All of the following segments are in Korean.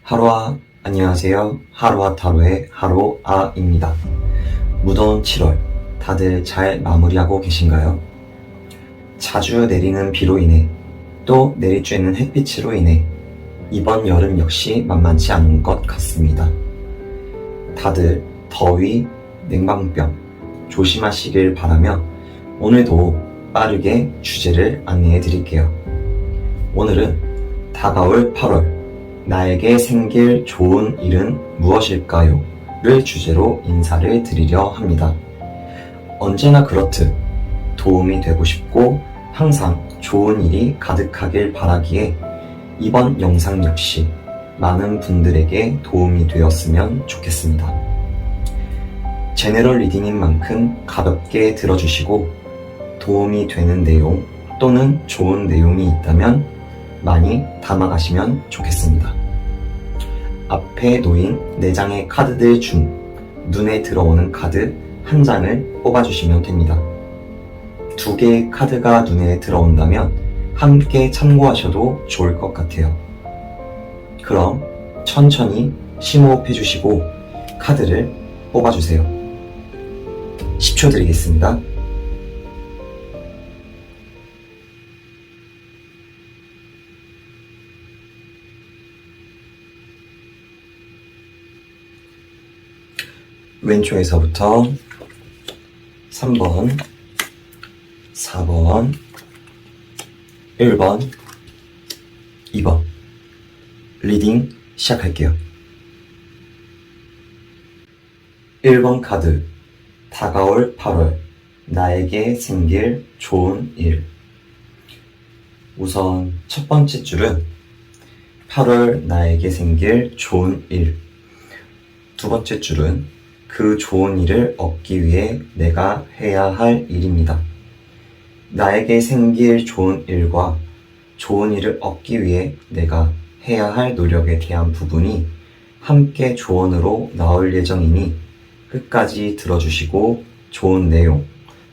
하루아, 안녕하세요. 하루아 타로의 하루아입니다. 무더운 7월, 다들 잘 마무리하고 계신가요? 자주 내리는 비로 인해 또 내리쬐는 햇빛으로 인해 이번 여름 역시 만만치 않은 것 같습니다. 다들 더위, 냉방병 조심하시길 바라며 오늘도 빠르게 주제를 안내해 드릴게요. 오늘은 다가올 8월 나에게 생길 좋은 일은 무엇일까요? 를 주제로 인사를 드리려 합니다. 언제나 그렇듯 도움이 되고 싶고 항상 좋은 일이 가득하길 바라기에 이번 영상 역시 많은 분들에게 도움이 되었으면 좋겠습니다. 제너럴 리딩인 만큼 가볍게 들어주시고 도움이 되는 내용 또는 좋은 내용이 있다면 많이 담아가시면 좋겠습니다. 앞에 놓인 4장의 카드들 중 눈에 들어오는 카드 1장을 뽑아주시면 됩니다. 2개의 카드가 눈에 들어온다면 함께 참고하셔도 좋을 것 같아요. 그럼 천천히 심호흡 해주시고 카드를 뽑아주세요. 10초 드리겠습니다. 왼쪽에서부터 3번, 4번, 1번, 2번 리딩 시작할게요. 1번 카드, 다가올 8월 나에게 생길 좋은 일. 우선 첫 번째 줄은 8월 나에게 생길 좋은 일. 두 번째 줄은 그 좋은 일을 얻기 위해 내가 해야 할 일입니다. 나에게 생길 좋은 일과 좋은 일을 얻기 위해 내가 해야 할 노력에 대한 부분이 함께 조언으로 나올 예정이니 끝까지 들어주시고 좋은 내용,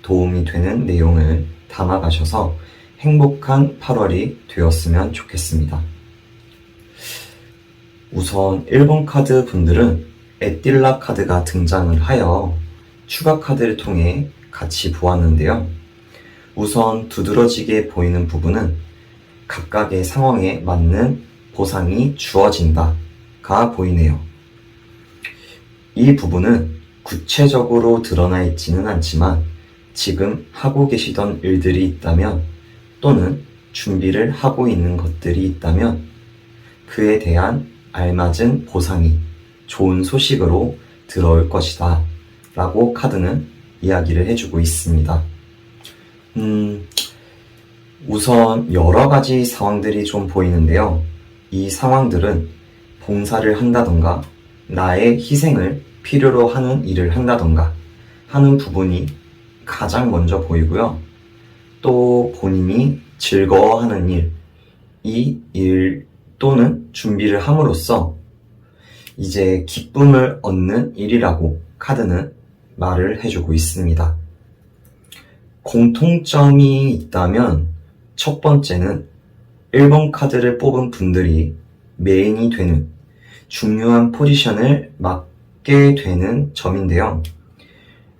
도움이 되는 내용을 담아가셔서 행복한 8월이 되었으면 좋겠습니다. 우선 1번 카드 분들은 에틸라 카드가 등장을 하여 추가 카드를 통해 같이 보았는데요. 우선 두드러지게 보이는 부분은 각각의 상황에 맞는 보상이 주어진다가 보이네요. 이 부분은 구체적으로 드러나 있지는 않지만 지금 하고 계시던 일들이 있다면 또는 준비를 하고 있는 것들이 있다면 그에 대한 알맞은 보상이 좋은 소식으로 들어올 것이다 라고 카드는 이야기를 해주고 있습니다. 우선 여러 가지 상황들이 좀 보이는데요. 이 상황들은 봉사를 한다던가 나의 희생을 필요로 하는 일을 한다던가 하는 부분이 가장 먼저 보이고요. 또 본인이 즐거워하는 일, 이 일 또는 준비를 함으로써 이제 기쁨을 얻는 일이라고 카드는 말을 해주고 있습니다. 공통점이 있다면 첫 번째는 1번 카드를 뽑은 분들이 메인이 되는 중요한 포지션을 맡게 되는 점인데요.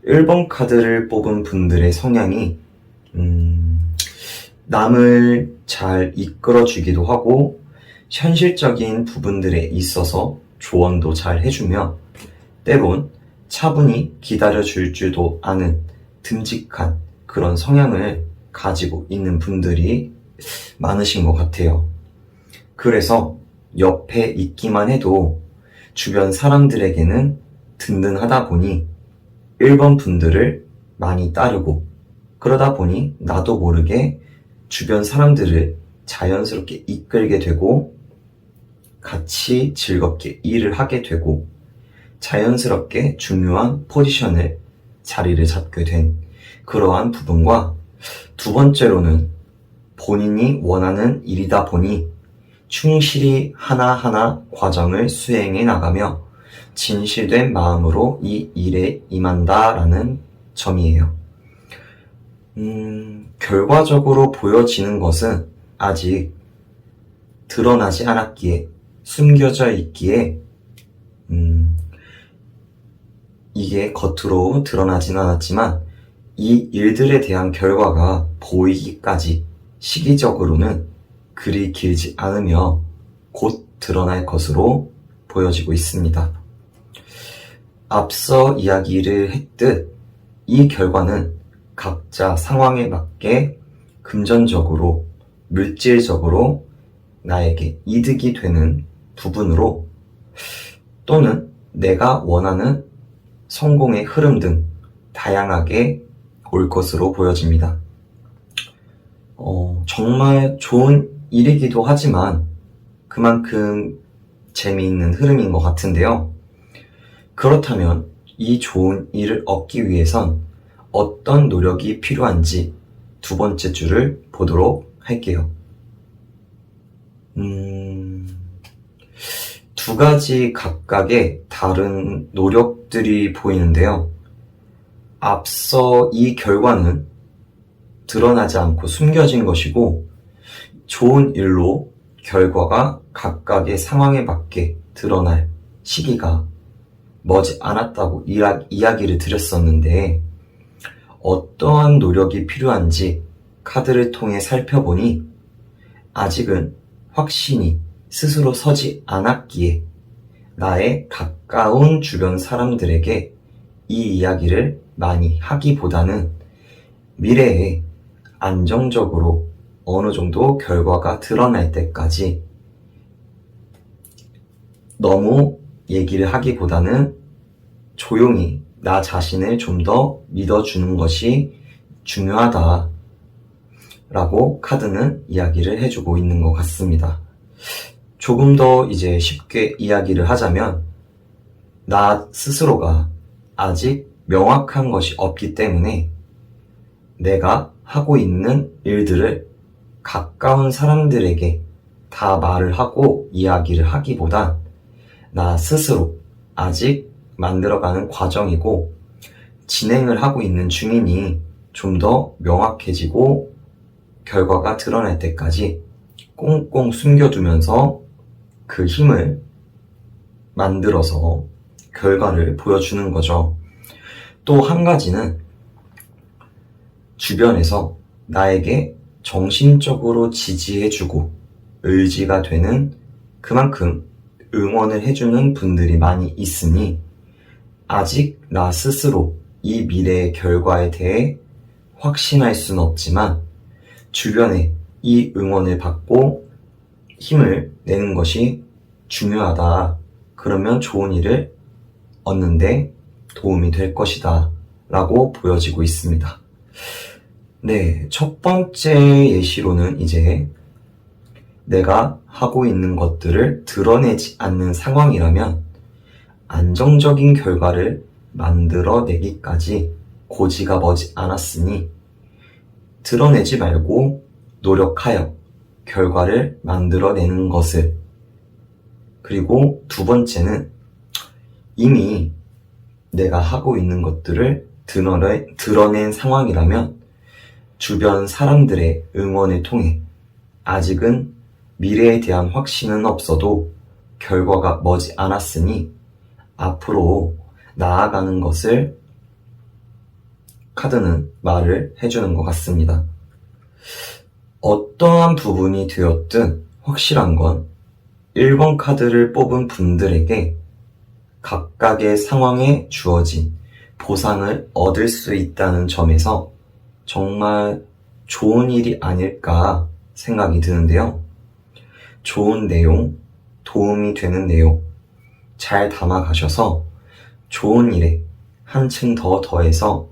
1번 카드를 뽑은 분들의 성향이 남을 잘 이끌어주기도 하고 현실적인 부분들에 있어서 조언도 잘 해주며 때론 차분히 기다려줄 줄도 아는 듬직한 그런 성향을 가지고 있는 분들이 많으신 것 같아요. 그래서 옆에 있기만 해도 주변 사람들에게는 든든하다 보니 1번 분들을 많이 따르고 그러다 보니 나도 모르게 주변 사람들을 자연스럽게 이끌게 되고 같이 즐겁게 일을 하게 되고 자연스럽게 중요한 포지션을 자리를 잡게 된 그러한 부분과 두 번째로는 본인이 원하는 일이다 보니 충실히 하나하나 과정을 수행해 나가며 진실된 마음으로 이 일에 임한다라는 점이에요. 결과적으로 보여지는 것은 아직 드러나지 않았기에 숨겨져 있기에 이게 겉으로 드러나진 않았지만 이 일들에 대한 결과가 보이기까지 시기적으로는 그리 길지 않으며 곧 드러날 것으로 보여지고 있습니다. 앞서 이야기를 했듯 이 결과는 각자 상황에 맞게 금전적으로, 물질적으로 나에게 이득이 되는 부분으로 또는 내가 원하는 성공의 흐름 등 다양하게 올 것으로 보여집니다. 정말 좋은 일이기도 하지만 그만큼 재미있는 흐름인 것 같은데요. 그렇다면 이 좋은 일을 얻기 위해선 어떤 노력이 필요한지 두 번째 줄을 보도록 할게요. 두 가지 각각의 다른 노력들이 보이는데요. 앞서 이 결과는 드러나지 않고 숨겨진 것이고 좋은 일로 결과가 각각의 상황에 맞게 드러날 시기가 머지 않았다고 이야기를 드렸었는데 어떠한 노력이 필요한지 카드를 통해 살펴보니 아직은 확신이 스스로 서지 않았기에 나의 가까운 주변 사람들에게 이 이야기를 많이 하기보다는 미래에 안정적으로 어느 정도 결과가 드러날 때까지 너무 얘기를 하기보다는 조용히 나 자신을 좀 더 믿어주는 것이 중요하다 라고 카드는 이야기를 해주고 있는 것 같습니다. 조금 더 이제 쉽게 이야기를 하자면 나 스스로가 아직 명확한 것이 없기 때문에 내가 하고 있는 일들을 가까운 사람들에게 다 말을 하고 이야기를 하기보단 나 스스로 아직 만들어가는 과정이고 진행을 하고 있는 중이니 좀 더 명확해지고 결과가 드러날 때까지 꽁꽁 숨겨두면서 그 힘을 만들어서 결과를 보여주는 거죠. 또 한 가지는 주변에서 나에게 정신적으로 지지해주고 의지가 되는 그만큼 응원을 해주는 분들이 많이 있으니 아직 나 스스로 이 미래의 결과에 대해 확신할 수는 없지만 주변에 이 응원을 받고 힘을 내는 것이 중요하다. 그러면 좋은 일을 얻는데 도움이 될 것이다. 라고 보여지고 있습니다. 네, 첫 번째 예시로는 이제 내가 하고 있는 것들을 드러내지 않는 상황이라면 안정적인 결과를 만들어내기까지 고지가 머지 않았으니 드러내지 말고 노력하여 결과를 만들어내는 것을, 그리고 두 번째는 이미 내가 하고 있는 것들을 드러낸 상황이라면 주변 사람들의 응원을 통해 아직은 미래에 대한 확신은 없어도 결과가 머지 않았으니 앞으로 나아가는 것을 카드는 말을 해주는 것 같습니다. 어떠한 부분이 되었든 확실한 건 1번 카드를 뽑은 분들에게 각각의 상황에 주어진 보상을 얻을 수 있다는 점에서 정말 좋은 일이 아닐까 생각이 드는데요. 좋은 내용, 도움이 되는 내용 잘 담아가셔서 좋은 일에 한층 더 더해서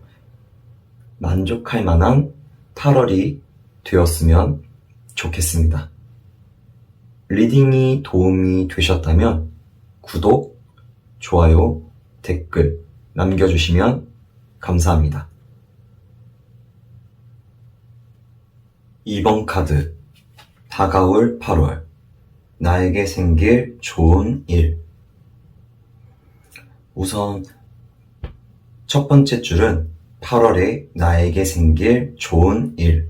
만족할 만한 8월이 되었으면 좋겠습니다. 리딩이 도움이 되셨다면 구독, 좋아요, 댓글 남겨주시면 감사합니다. 2번 카드, 다가올 8월, 나에게 생길 좋은 일. 우선 첫 번째 줄은 8월에 나에게 생길 좋은 일.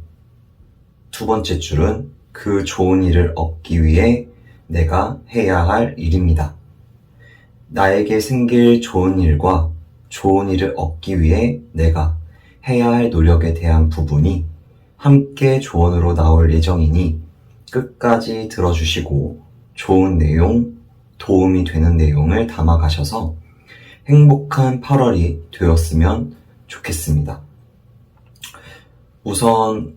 두 번째 줄은 그 좋은 일을 얻기 위해 내가 해야 할 일입니다. 나에게 생길 좋은 일과 좋은 일을 얻기 위해 내가 해야 할 노력에 대한 부분이 함께 조언으로 나올 예정이니 끝까지 들어주시고 좋은 내용, 도움이 되는 내용을 담아가셔서 행복한 8월이 되었으면 좋겠습니다. 우선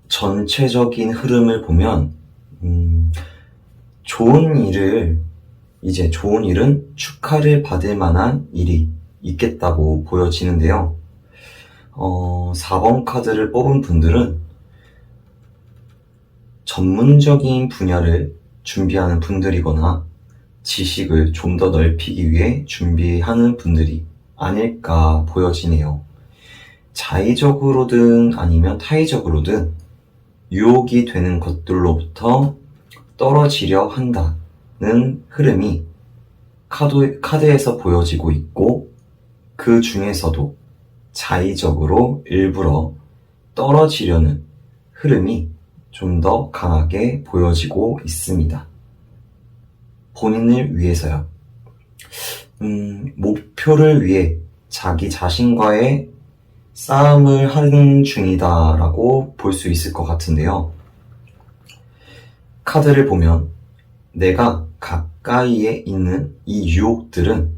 전체적인 흐름을 보면 좋은 일은 축하를 받을 만한 일이 있겠다고 보여지는데요. 4번 카드를 뽑은 분들은 전문적인 분야를 준비하는 분들이거나 지식을 좀 더 넓히기 위해 준비하는 분들이 아닐까 보여지네요. 자의적으로든 아니면 타의적으로든 유혹이 되는 것들로부터 떨어지려 한다는 흐름이 카드에서 보여지고 있고, 그 중에서도 자의적으로 일부러 떨어지려는 흐름이 좀 더 강하게 보여지고 있습니다. 본인을 위해서요. 목표를 위해 자기 자신과의 싸움을 하는 중이다라고 볼 수 있을 것 같은데요. 카드를 보면 내가 가까이에 있는 이 유혹들은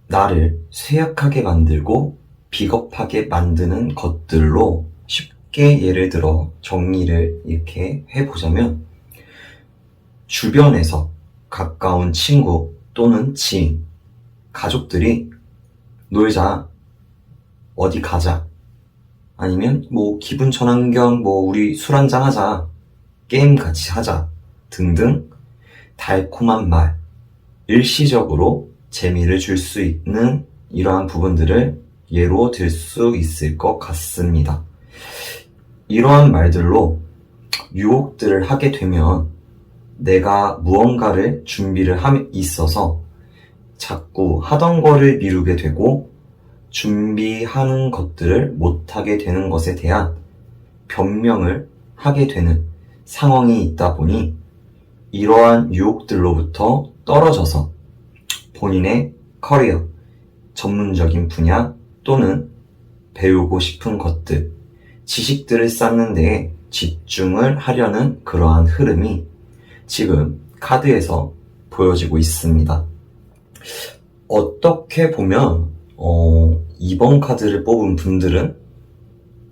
나를 쇠약하게 만들고 비겁하게 만드는 것들로, 쉽게 예를 들어 정리를 이렇게 해보자면, 주변에서 가까운 친구 또는 지인, 가족들이 놀자, 어디 가자, 아니면 기분 전환 겸 우리 술 한잔 하자, 게임 같이 하자 등등 달콤한 말, 일시적으로 재미를 줄 수 있는 이러한 부분들을 예로 들 수 있을 것 같습니다. 이러한 말들로 유혹들을 하게 되면 내가 무언가를 준비를 함에 있어서 자꾸 하던 거를 미루게 되고 준비하는 것들을 못하게 되는 것에 대한 변명을 하게 되는 상황이 있다 보니, 이러한 유혹들로부터 떨어져서 본인의 커리어, 전문적인 분야 또는 배우고 싶은 것들, 지식들을 쌓는 데에 집중을 하려는 그러한 흐름이 지금 카드에서 보여지고 있습니다. 어떻게 보면 2번 카드를 뽑은 분들은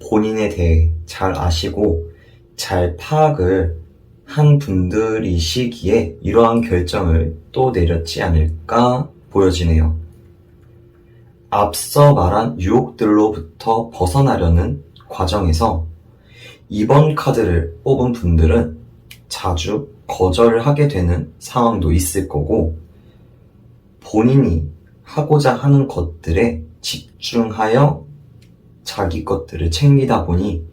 본인에 대해 잘 아시고 잘 파악을 한 분들이시기에 이러한 결정을 또 내렸지 않을까 보여지네요. 앞서 말한 유혹들로부터 벗어나려는 과정에서 2번 카드를 뽑은 분들은 자주 거절하게 되는 상황도 있을 거고, 본인이 하고자 하는 것들에 집중하여 자기 것들을 챙기다 보니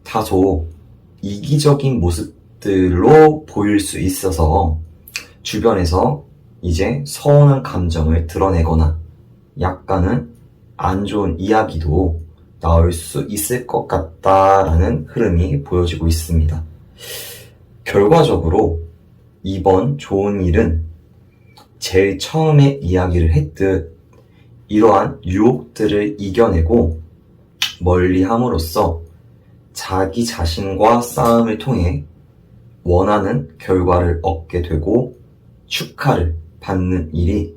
다소 이기적인 모습들로 보일 수 있어서 주변에서 이제 서운한 감정을 드러내거나 약간은 안 좋은 이야기도 나올 수 있을 것 같다라는 흐름이 보여지고 있습니다. 결과적으로 이번 좋은 일은 제일 처음에 이야기를 했듯 이러한 유혹들을 이겨내고 멀리함으로써 자기 자신과 싸움을 통해 원하는 결과를 얻게 되고 축하를 받는 일이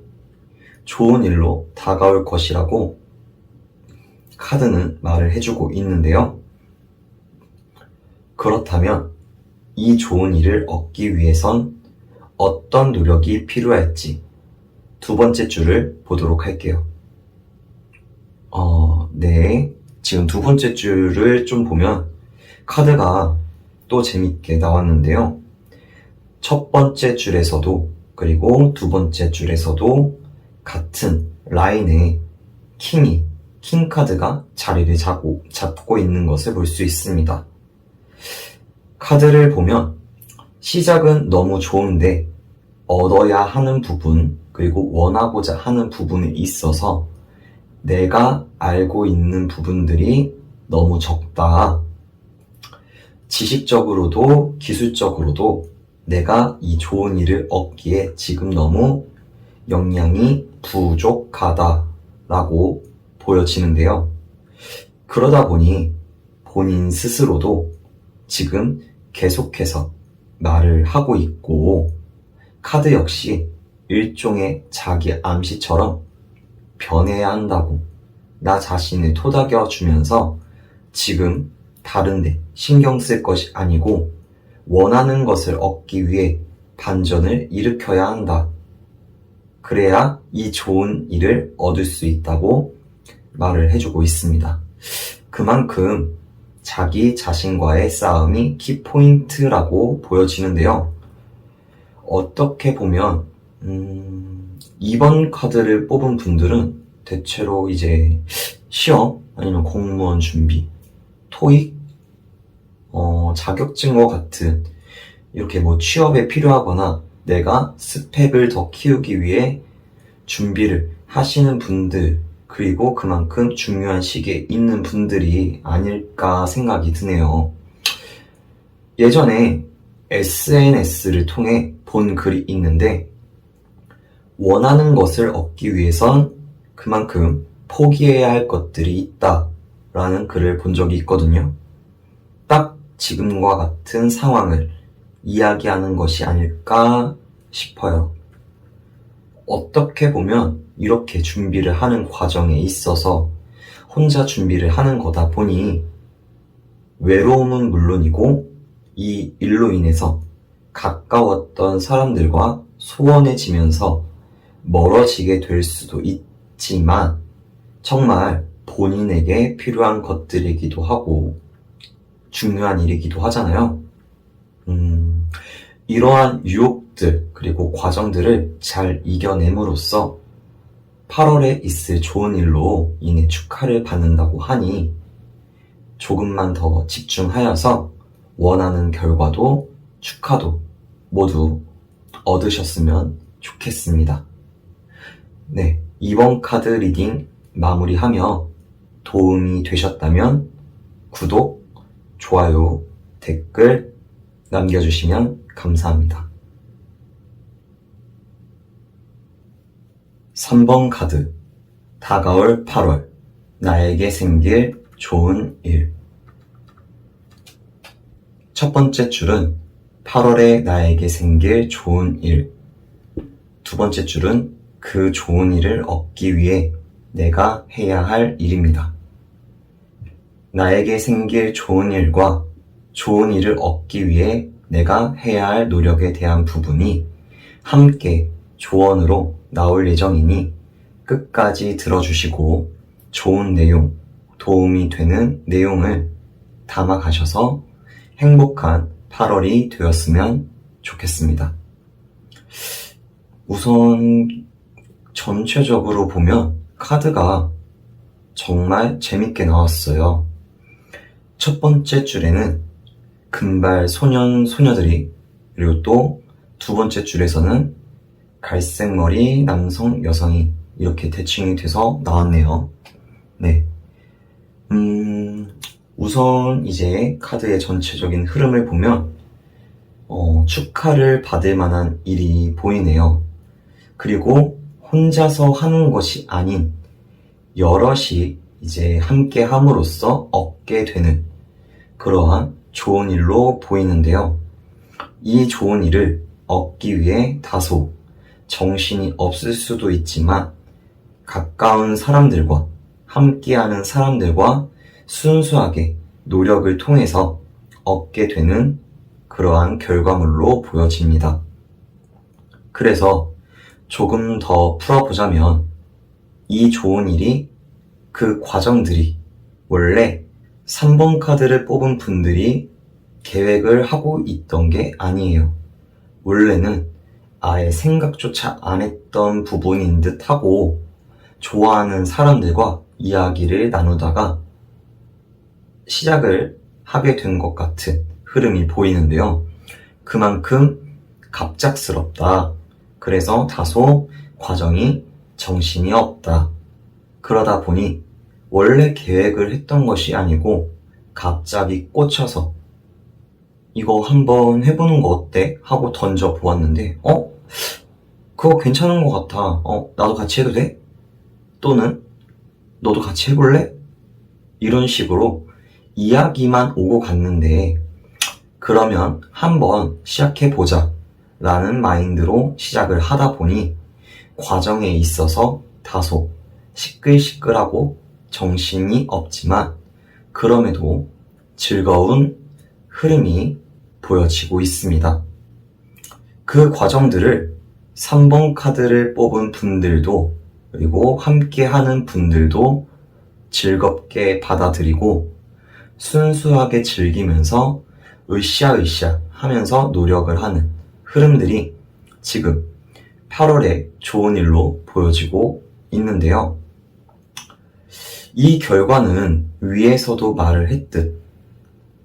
좋은 일로 다가올 것이라고 카드는 말을 해주고 있는데요. 그렇다면 이 좋은 일을 얻기 위해선 어떤 노력이 필요할지 두 번째 줄을 보도록 할게요. 네. 지금 두 번째 줄을 좀 보면 카드가 또 재밌게 나왔는데요. 첫 번째 줄에서도 그리고 두 번째 줄에서도 같은 라인에 킹 카드가 자리를 잡고 있는 것을 볼 수 있습니다. 카드를 보면 시작은 너무 좋은데 얻어야 하는 부분, 그리고 원하고자 하는 부분이 있어서 내가 알고 있는 부분들이 너무 적다. 지식적으로도 기술적으로도 내가 이 좋은 일을 얻기에 지금 너무 역량이 부족하다라고 보여지는데요. 그러다 보니 본인 스스로도 지금 계속해서 말을 하고 있고, 카드 역시 일종의 자기 암시처럼 변해야 한다고 나 자신을 토닥여 주면서 지금 다른데 신경 쓸 것이 아니고 원하는 것을 얻기 위해 반전을 일으켜야 한다. 그래야 이 좋은 일을 얻을 수 있다고 말을 해주고 있습니다. 그만큼 자기 자신과의 싸움이 키포인트라고 보여지는데요. 어떻게 보면 2번 카드를 뽑은 분들은 대체로 이제 시험 아니면 공무원 준비, 토익, 자격증과 같은 이렇게 뭐 취업에 필요하거나 내가 스펙을 더 키우기 위해 준비를 하시는 분들, 그리고 그만큼 중요한 시기에 있는 분들이 아닐까 생각이 드네요. 예전에 SNS를 통해 본 글이 있는데, 원하는 것을 얻기 위해선 그만큼 포기해야 할 것들이 있다라는 글을 본 적이 있거든요. 딱 지금과 같은 상황을 이야기하는 것이 아닐까 싶어요. 어떻게 보면 이렇게 준비를 하는 과정에 있어서 혼자 준비를 하는 거다 보니 외로움은 물론이고 이 일로 인해서 가까웠던 사람들과 소원해지면서 멀어지게 될 수도 있지만 정말 본인에게 필요한 것들이기도 하고 중요한 일이기도 하잖아요. 이러한 유혹들 그리고 과정들을 잘 이겨냄으로써 8월에 있을 좋은 일로 인해 축하를 받는다고 하니 조금만 더 집중하여서 원하는 결과도 축하도 모두 얻으셨으면 좋겠습니다. 네, 이번 카드 리딩 마무리하며 도움이 되셨다면 구독, 좋아요, 댓글 남겨주시면 감사합니다. 3번 카드, 다가올 8월, 나에게 생길 좋은 일. 첫 번째 줄은 8월에 나에게 생길 좋은 일. 두 번째 줄은 그 좋은 일을 얻기 위해 내가 해야 할 일입니다. 나에게 생길 좋은 일과 좋은 일을 얻기 위해 내가 해야 할 노력에 대한 부분이 함께 조언으로 나올 예정이니 끝까지 들어주시고 좋은 내용, 도움이 되는 내용을 담아가셔서 행복한 8월이 되었으면 좋겠습니다. 우선 전체적으로 보면 카드가 정말 재밌게 나왔어요. 첫 번째 줄에는 금발 소년, 소녀들이, 그리고 또 두 번째 줄에서는 갈색 머리 남성, 여성이 이렇게 대칭이 돼서 나왔네요. 네. 우선 이제 카드의 전체적인 흐름을 보면 축하를 받을 만한 일이 보이네요. 그리고 혼자서 하는 것이 아닌 여럿이 이제 함께 함으로써 얻게 되는 그러한 좋은 일로 보이는데요. 이 좋은 일을 얻기 위해 다소 정신이 없을 수도 있지만 가까운 사람들과 함께하는 사람들과 순수하게 노력을 통해서 얻게 되는 그러한 결과물로 보여집니다. 그래서 조금 더 풀어보자면 이 좋은 일이, 그 과정들이 원래 3번 카드를 뽑은 분들이 계획을 하고 있던 게 아니에요. 원래는 아예 생각조차 안 했던 부분인 듯 하고 좋아하는 사람들과 이야기를 나누다가 시작을 하게 된 것 같은 흐름이 보이는데요. 그만큼 갑작스럽다. 그래서 다소 과정이 정신이 없다. 그러다 보니 원래 계획을 했던 것이 아니고 갑자기 꽂혀서 이거 한번 해보는 거 어때? 하고 던져 보았는데, 그거 괜찮은 것 같아. 나도 같이 해도 돼? 또는, 너도 같이 해볼래? 이런 식으로 이야기만 오고 갔는데, 그러면 한번 시작해보자 라는 마인드로 시작을 하다 보니 과정에 있어서 다소 시끌시끌하고 정신이 없지만 그럼에도 즐거운 흐름이 보여지고 있습니다. 그 과정들을 3번 카드를 뽑은 분들도 그리고 함께하는 분들도 즐겁게 받아들이고 순수하게 즐기면서 으쌰으쌰 하면서 노력을 하는 흐름들이 지금 8월에 좋은 일로 보여지고 있는데요. 이 결과는 위에서도 말을 했듯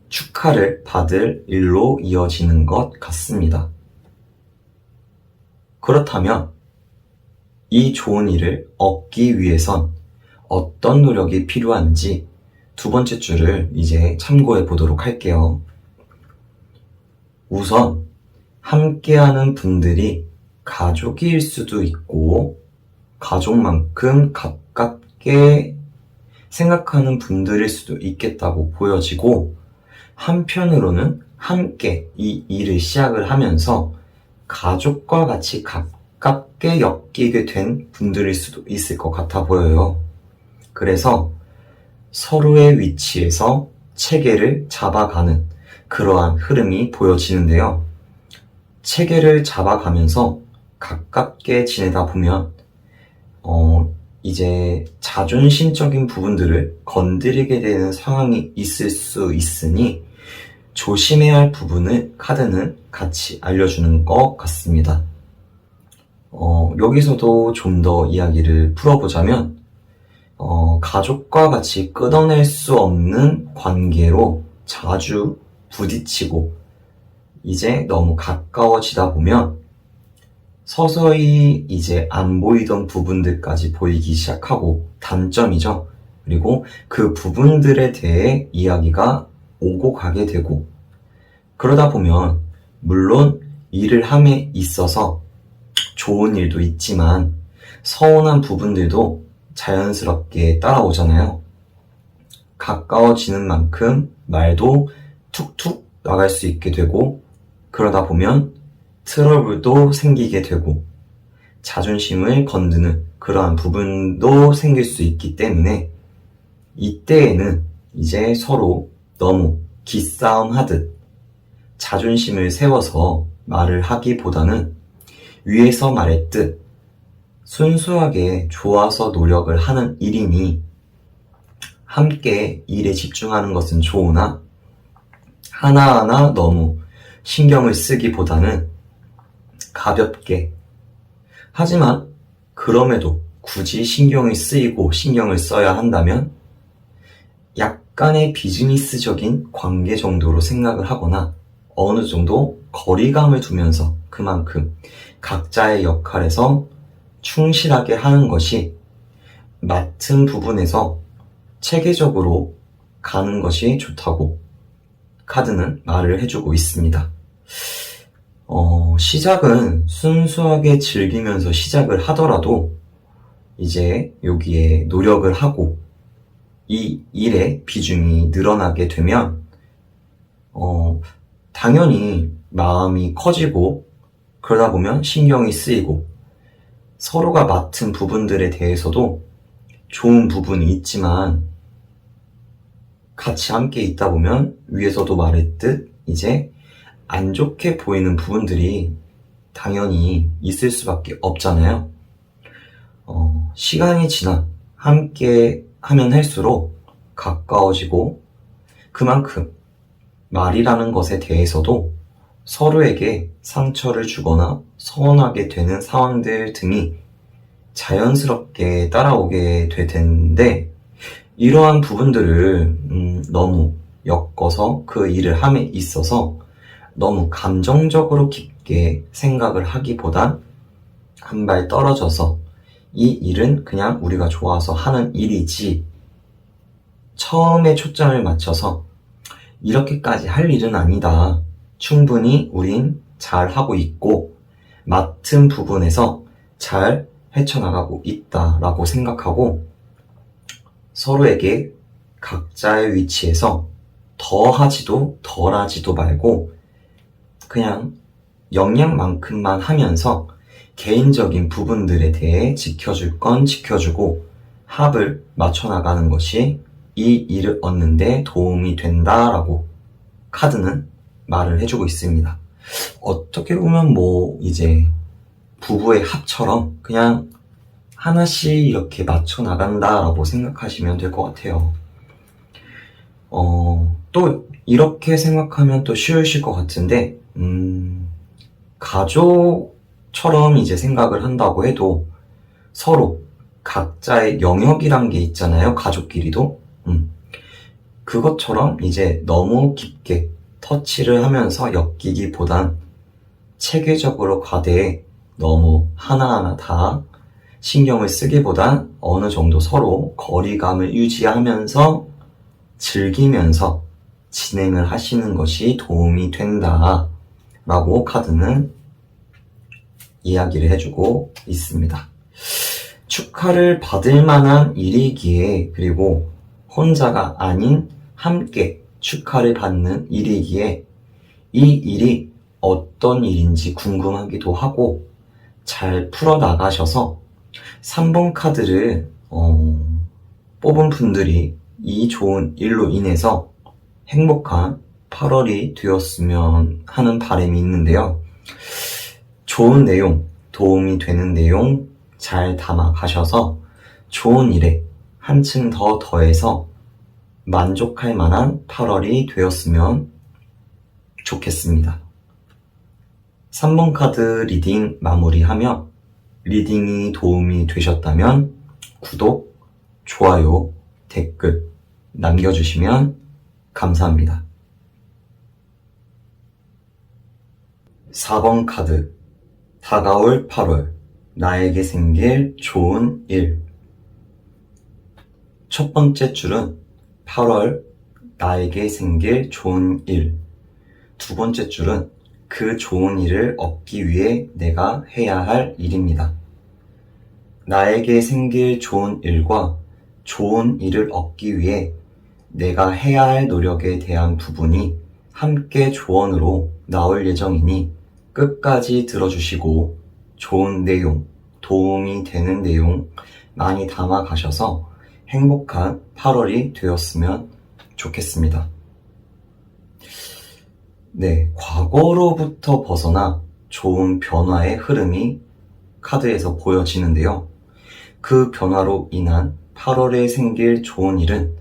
축하를 받을 일로 이어지는 것 같습니다. 그렇다면 이 좋은 일을 얻기 위해선 어떤 노력이 필요한지 두 번째 줄을 이제 참고해 보도록 할게요. 우선 함께하는 분들이 가족일 수도 있고 가족만큼 가깝게 생각하는 분들일 수도 있겠다고 보여지고 한편으로는 함께 이 일을 시작을 하면서 가족과 같이 가깝게 엮이게 된 분들일 수도 있을 것 같아 보여요. 그래서 서로의 위치에서 체계를 잡아가는 그러한 흐름이 보여지는데요. 체계를 잡아가면서 가깝게 지내다 보면 이제 자존심적인 부분들을 건드리게 되는 상황이 있을 수 있으니 조심해야 할 부분을 카드는 같이 알려주는 것 같습니다. 여기서도 좀 더 이야기를 풀어보자면 가족과 같이 끊어낼 수 없는 관계로 자주 부딪히고 이제 너무 가까워지다 보면 서서히 이제 안 보이던 부분들까지 보이기 시작하고 단점이죠. 그리고 그 부분들에 대해 이야기가 오고 가게 되고 그러다 보면 물론 일을 함에 있어서 좋은 일도 있지만 서운한 부분들도 자연스럽게 따라오잖아요. 가까워지는 만큼 말도 툭툭 나갈 수 있게 되고 그러다 보면 트러블도 생기게 되고 자존심을 건드는 그러한 부분도 생길 수 있기 때문에 이때에는 이제 서로 너무 기싸움 하듯 자존심을 세워서 말을 하기보다는 위에서 말했듯 순수하게 좋아서 노력을 하는 일이니 함께 일에 집중하는 것은 좋으나 하나하나 너무 신경을 쓰기보다는 가볍게 하지만 그럼에도 굳이 신경이 쓰이고 신경을 써야 한다면 약간의 비즈니스적인 관계 정도로 생각을 하거나 어느 정도 거리감을 두면서 그만큼 각자의 역할에서 충실하게 하는 것이 맡은 부분에서 체계적으로 가는 것이 좋다고 카드는 말을 해주고 있습니다. 시작은 순수하게 즐기면서 시작을 하더라도 이제 여기에 노력을 하고 이 일의 비중이 늘어나게 되면 당연히 마음이 커지고 그러다 보면 신경이 쓰이고 서로가 맡은 부분들에 대해서도 좋은 부분이 있지만 같이 함께 있다 보면 위에서도 말했듯 이제 안 좋게 보이는 부분들이 당연히 있을 수밖에 없잖아요. 시간이 지나 함께 하면 할수록 가까워지고 그만큼 말이라는 것에 대해서도 서로에게 상처를 주거나 서운하게 되는 상황들 등이 자연스럽게 따라오게 될 텐데 이러한 부분들을 너무 엮어서 그 일을 함에 있어서 너무 감정적으로 깊게 생각을 하기보단 한 발 떨어져서 이 일은 그냥 우리가 좋아서 하는 일이지 처음에 초점을 맞춰서 이렇게까지 할 일은 아니다. 충분히 우린 잘하고 있고 맡은 부분에서 잘 헤쳐나가고 있다라고 생각하고 서로에게 각자의 위치에서 더 하지도 덜 하지도 말고 그냥 역량만큼만 하면서 개인적인 부분들에 대해 지켜줄 건 지켜주고 합을 맞춰나가는 것이 이 일을 얻는데 도움이 된다라고 카드는 말을 해주고 있습니다. 어떻게 보면 이제 부부의 합처럼 그냥 하나씩 이렇게 맞춰나간다라고 생각하시면 될 것 같아요. 또 이렇게 생각하면 또 쉬우실 것 같은데 가족처럼 이제 생각을 한다고 해도 서로 각자의 영역이란 게 있잖아요. 가족끼리도. 그것처럼 이제 너무 깊게 터치를 하면서 엮이기보단 체계적으로 과대에 너무 하나하나 다 신경을 쓰기보단 어느 정도 서로 거리감을 유지하면서 즐기면서 진행을 하시는 것이 도움이 된다 라고 카드는 이야기를 해주고 있습니다. 축하를 받을 만한 일이기에 그리고 혼자가 아닌 함께 축하를 받는 일이기에 이 일이 어떤 일인지 궁금하기도 하고 잘 풀어나가셔서 3번 카드를 뽑은 분들이 이 좋은 일로 인해서 행복한 8월이 되었으면 하는 바람이 있는데요. 좋은 내용, 도움이 되는 내용 잘 담아가셔서 좋은 일에 한층 더 더해서 만족할 만한 8월이 되었으면 좋겠습니다. 3번 카드 리딩 마무리하며 리딩이 도움이 되셨다면 구독, 좋아요, 댓글 남겨주시면 감사합니다. 4번 카드 다가올 8월 나에게 생길 좋은 일. 첫 번째 줄은 8월 나에게 생길 좋은 일. 두 번째 줄은 그 좋은 일을 얻기 위해 내가 해야 할 일입니다. 나에게 생길 좋은 일과 좋은 일을 얻기 위해 내가 해야 할 노력에 대한 부분이 함께 조언으로 나올 예정이니 끝까지 들어주시고 좋은 내용, 도움이 되는 내용 많이 담아가셔서 행복한 8월이 되었으면 좋겠습니다. 네, 과거로부터 벗어나 좋은 변화의 흐름이 카드에서 보여지는데요. 그 변화로 인한 8월에 생길 좋은 일은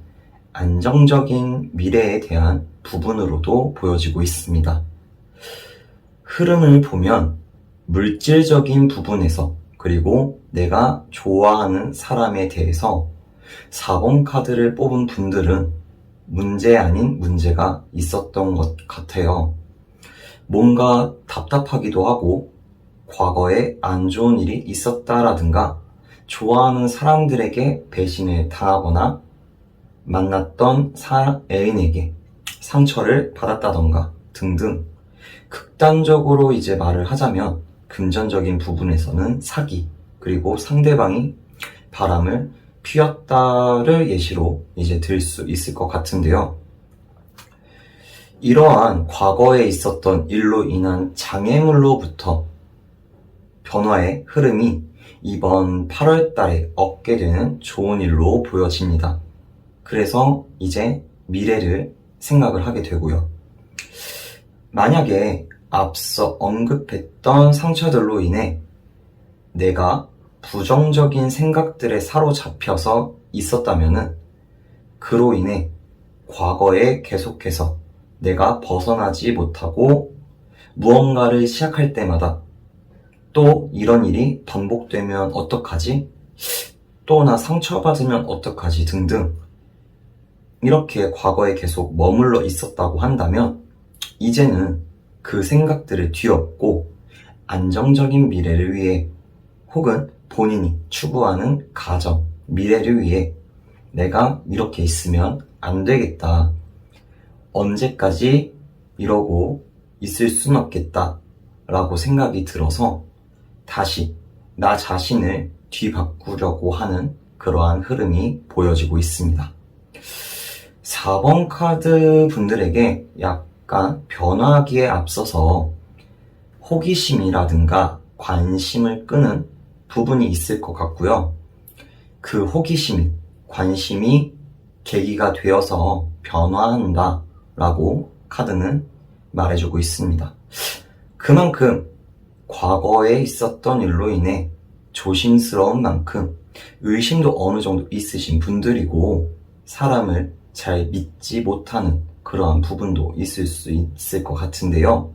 안정적인 미래에 대한 부분으로도 보여지고 있습니다. 흐름을 보면 물질적인 부분에서 그리고 내가 좋아하는 사람에 대해서 4번 카드를 뽑은 분들은 문제 아닌 문제가 있었던 것 같아요. 뭔가 답답하기도 하고 과거에 안 좋은 일이 있었다라든가 좋아하는 사람들에게 배신을 당하거나 만났던 애인에게 상처를 받았다던가 등등 극단적으로 이제 말을 하자면 금전적인 부분에서는 사기 그리고 상대방이 바람을 피웠다를 예시로 이제 들 수 있을 것 같은데요. 이러한 과거에 있었던 일로 인한 장애물로부터 변화의 흐름이 이번 8월 달에 얻게 되는 좋은 일로 보여집니다. 그래서 이제 미래를 생각을 하게 되고요. 만약에 앞서 언급했던 상처들로 인해 내가 부정적인 생각들에 사로잡혀서 있었다면은 그로 인해 과거에 계속해서 내가 벗어나지 못하고 무언가를 시작할 때마다 또 이런 일이 반복되면 어떡하지? 또 나 상처받으면 어떡하지? 등등 이렇게 과거에 계속 머물러 있었다고 한다면 이제는 그 생각들을 뒤엎고 안정적인 미래를 위해 혹은 본인이 추구하는 가정, 미래를 위해 내가 이렇게 있으면 안 되겠다. 언제까지 이러고 있을 순 없겠다라고 생각이 들어서 다시 나 자신을 뒤바꾸려고 하는 그러한 흐름이 보여지고 있습니다. 4번 카드 분들에게 약간 변화하기에 앞서서 호기심이라든가 관심을 끄는 부분이 있을 것 같고요. 그 호기심, 관심이 계기가 되어서 변화한다 라고 카드는 말해주고 있습니다. 그만큼 과거에 있었던 일로 인해 조심스러운 만큼 의심도 어느 정도 있으신 분들이고 사람을 잘 믿지 못하는 그러한 부분도 있을 수 있을 것 같은데요.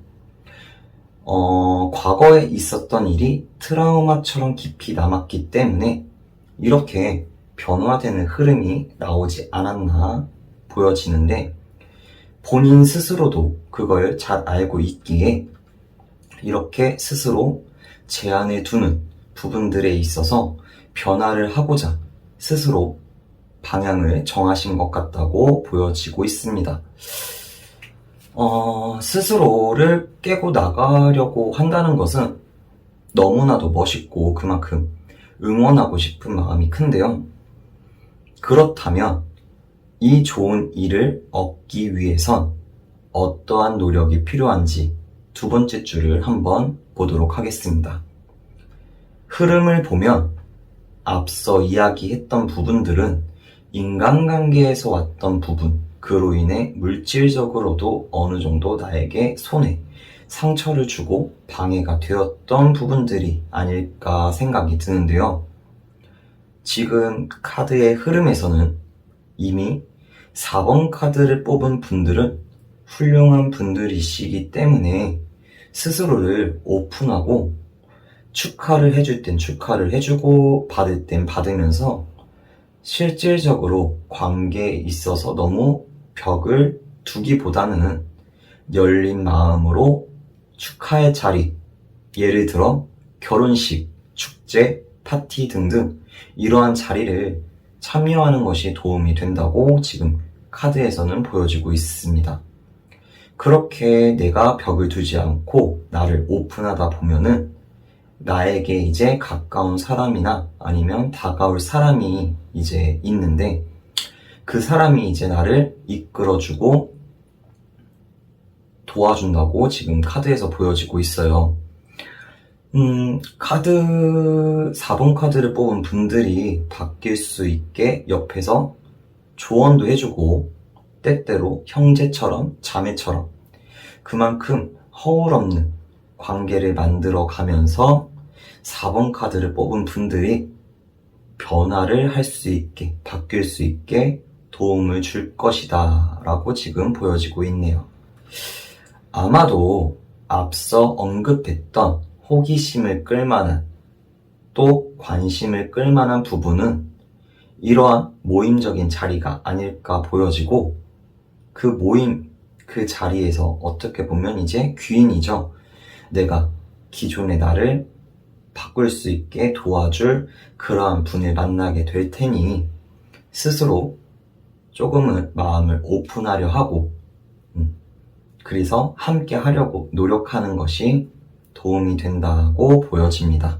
과거에 있었던 일이 트라우마처럼 깊이 남았기 때문에 이렇게 변화되는 흐름이 나오지 않았나 보여지는데 본인 스스로도 그걸 잘 알고 있기에 이렇게 스스로 제한을 두는 부분들에 있어서 변화를 하고자 스스로 방향을 정하신 것 같다고 보여지고 있습니다. 스스로를 깨고 나가려고 한다는 것은 너무나도 멋있고 그만큼 응원하고 싶은 마음이 큰데요. 그렇다면 이 좋은 일을 얻기 위해선 어떠한 노력이 필요한지 두 번째 줄을 한번 보도록 하겠습니다. 흐름을 보면 앞서 이야기했던 부분들은 인간관계에서 왔던 부분, 그로 인해 물질적으로도 어느 정도 나에게 손해, 상처를 주고 방해가 되었던 부분들이 아닐까 생각이 드는데요. 지금 카드의 흐름에서는 이미 4번 카드를 뽑은 분들은 훌륭한 분들이시기 때문에 스스로를 오픈하고 축하를 해줄 땐 축하를 해주고 받을 땐 받으면서 실질적으로 관계에 있어서 너무 벽을 두기보다는 열린 마음으로 축하의 자리, 예를 들어 결혼식, 축제, 파티 등등 이러한 자리를 참여하는 것이 도움이 된다고 지금 카드에서는 보여지고 있습니다. 그렇게 내가 벽을 두지 않고 나를 오픈하다 보면은 나에게 이제 가까운 사람이나 아니면 다가올 사람이 이제 있는데 그 사람이 이제 나를 이끌어주고 도와준다고 지금 카드에서 보여지고 있어요. 4번 카드를 뽑은 분들이 바뀔 수 있게 옆에서 조언도 해주고 때때로 형제처럼 자매처럼 그만큼 허울 없는 관계를 만들어 가면서 4번 카드를 뽑은 분들이 변화를 할 수 있게, 바뀔 수 있게 도움을 줄 것이다 라고 지금 보여지고 있네요. 아마도 앞서 언급했던 호기심을 끌만한 또 관심을 끌만한 부분은 이러한 모임적인 자리가 아닐까 보여지고 그 모임, 그 자리에서 어떻게 보면 이제 귀인이죠. 내가 기존의 나를 바꿀 수 있게 도와줄 그러한 분을 만나게 될 테니 스스로 조금은 마음을 오픈하려 하고 그래서 함께 하려고 노력하는 것이 도움이 된다고 보여집니다.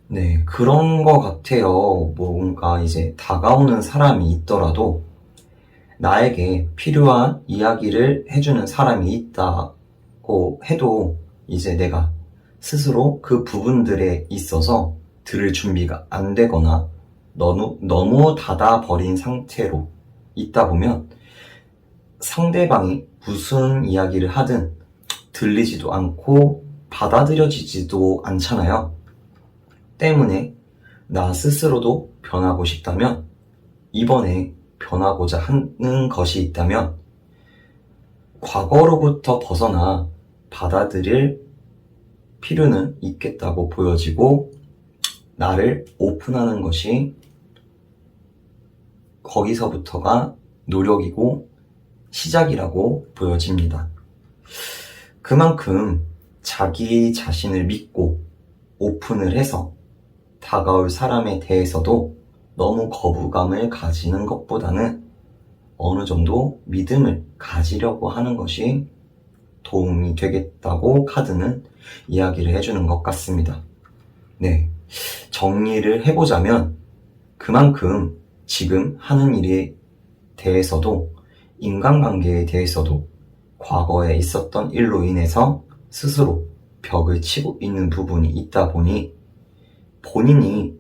네, 그런 것 같아요. 뭔가 이제 다가오는 사람이 있더라도 나에게 필요한 이야기를 해주는 사람이 있다고 해도 이제 내가 스스로 그 부분들에 있어서 들을 준비가 안 되거나 너무 닫아버린 상태로 있다 보면 상대방이 무슨 이야기를 하든 들리지도 않고 받아들여지지도 않잖아요. 때문에 나 스스로도 변하고 싶다면 이번에 변하고자 하는 것이 있다면 과거로부터 벗어나 받아들일 필요는 있겠다고 보여지고 나를 오픈하는 것이 거기서부터가 노력이고 시작이라고 보여집니다. 그만큼 자기 자신을 믿고 오픈을 해서 다가올 사람에 대해서도 너무 거부감을 가지는 것보다는 어느 정도 믿음을 가지려고 하는 것이 도움이 되겠다고 카드는 이야기를 해주는 것 같습니다. 네, 정리를 해보자면 그만큼 지금 하는 일에 대해서도 인간관계에 대해서도 과거에 있었던 일로 인해서 스스로 벽을 치고 있는 부분이 있다 보니 본인이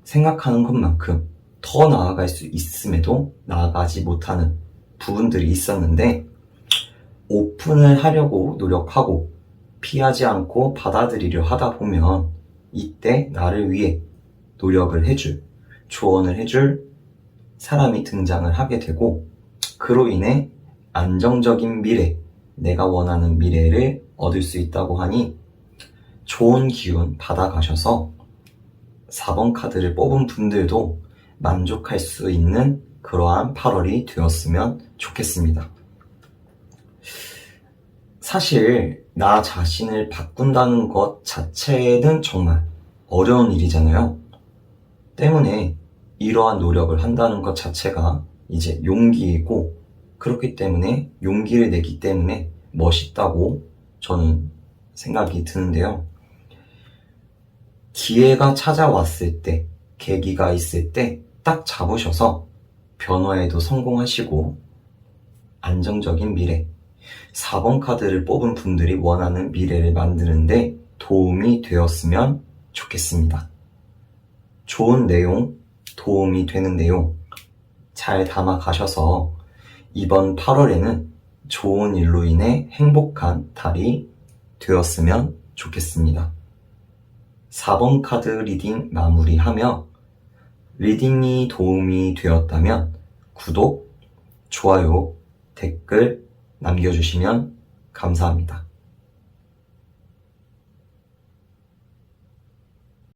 생각하는 것만큼 더 나아갈 수 있음에도 나아가지 못하는 부분들이 있었는데 오픈을 하려고 노력하고 피하지 않고 받아들이려 하다 보면 이때 나를 위해 노력을 해줄, 조언을 해줄 사람이 등장을 하게 되고 그로 인해 안정적인 미래, 내가 원하는 미래를 얻을 수 있다고 하니 좋은 기운 받아가셔서 4번 카드를 뽑은 분들도 만족할 수 있는 그러한 8월이 되었으면 좋겠습니다. 사실 나 자신을 바꾼다는 것 자체는 정말 어려운 일이잖아요. 때문에 이러한 노력을 한다는 것 자체가 이제 용기이고 그렇기 때문에 용기를 내기 때문에 멋있다고 저는 생각이 드는데요. 기회가 찾아왔을 때, 계기가 있을 때 딱 잡으셔서 변화에도 성공하시고 안정적인 미래, 4번 카드를 뽑은 분들이 원하는 미래를 만드는데 도움이 되었으면 좋겠습니다. 좋은 내용, 도움이 되는 내용 잘 담아 가셔서 이번 8월에는 좋은 일로 인해 행복한 달이 되었으면 좋겠습니다. 4번 카드 리딩 마무리하며 리딩이 도움이 되었다면 구독, 좋아요, 댓글 남겨주시면 감사합니다.